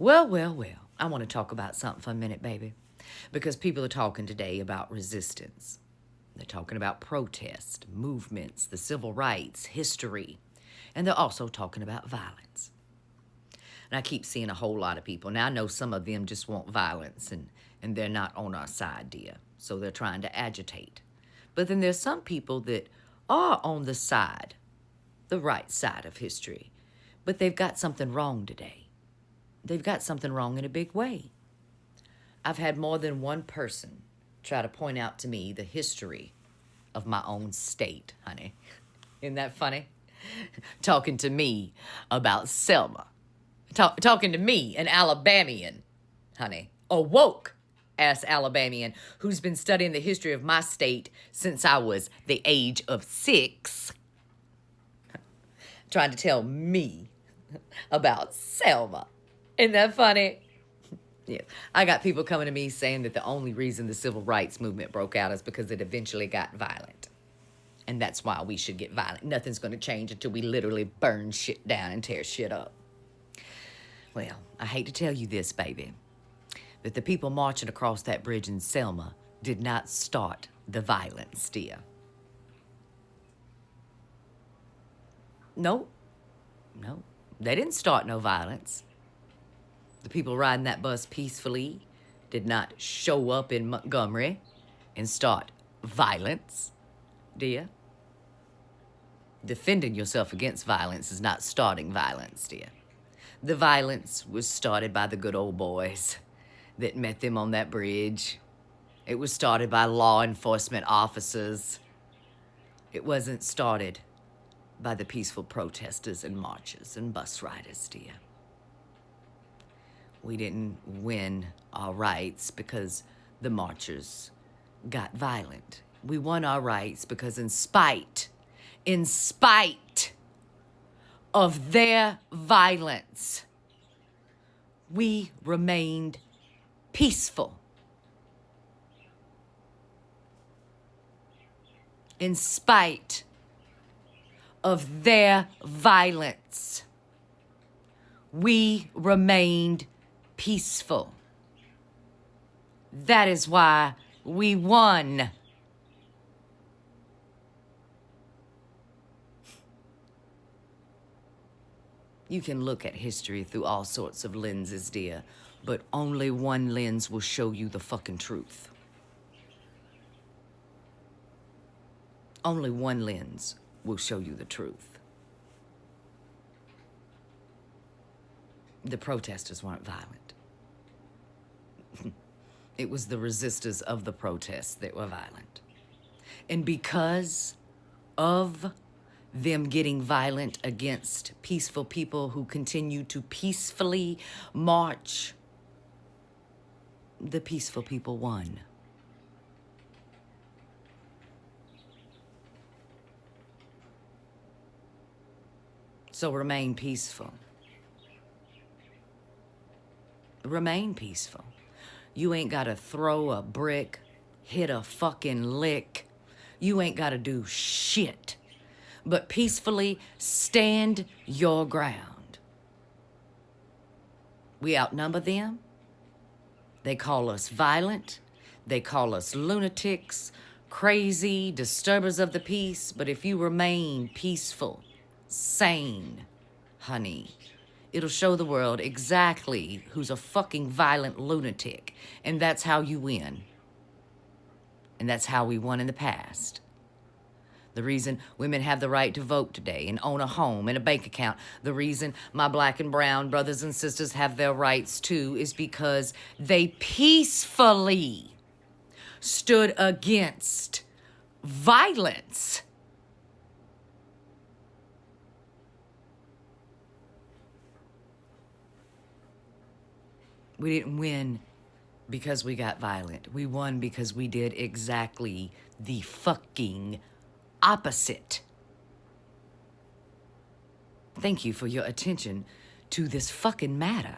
Well. I want to talk about something for a minute, baby. Because people are talking today about resistance. They're talking about protest, movements, the civil rights, history. And they're also talking about violence. And I keep seeing a whole lot of people. Now, I know some of them just want violence and they're not on our side, dear. So they're trying to agitate. But then there's some people that are on the side, the right side of history. But they've got something wrong today. They've got something wrong in a big way. I've had more than one person try to point out to me the history of my own state, honey. Isn't that funny? Talking to me about Selma. Talking to me, an Alabamian, honey. A woke-ass Alabamian who's been studying the history of my state since I was the age of 6. Trying to tell me about Selma. Isn't that funny? Yeah. I got people coming to me saying that the only reason the civil rights movement broke out is because it eventually got violent. And that's why we should get violent. Nothing's going to change until we literally burn shit down and tear shit up. Well, I hate to tell you this, baby, but the people marching across that bridge in Selma did not start the violence, dear. No. They didn't start no violence. The people riding that bus peacefully did not show up in Montgomery and start violence, dear. Defending yourself against violence is not starting violence, dear. The violence was started by the good old boys that met them on that bridge. It was started by law enforcement officers. It wasn't started by the peaceful protesters and marchers and bus riders, dear. We didn't win our rights because the marchers got violent. We won our rights because in spite of their violence, we remained peaceful. In spite of their violence, we remained peaceful. That is why we won. You can look at history through all sorts of lenses, dear, but only one lens will show you the fucking truth. Only one lens will show you the truth. The protesters weren't violent. It was the resistors of the protests that were violent. And because of them getting violent against peaceful people who continue to peacefully march, the peaceful people won. So remain peaceful. Remain peaceful. You ain't got to throw a brick, hit a fucking lick. You ain't got to do shit but peacefully stand your ground. We outnumber them. They call us violent. They call us lunatics, crazy, disturbers of the peace. But if you remain peaceful, sane, honey, it'll show the world exactly who's a fucking violent lunatic. And that's how you win. And that's how we won in the past. The reason women have the right to vote today and own a home and a bank account, the reason my black and brown brothers and sisters have their rights too, is because they peacefully stood against violence. We didn't win because we got violent. We won because we did exactly the fucking opposite. Thank you for your attention to this fucking matter.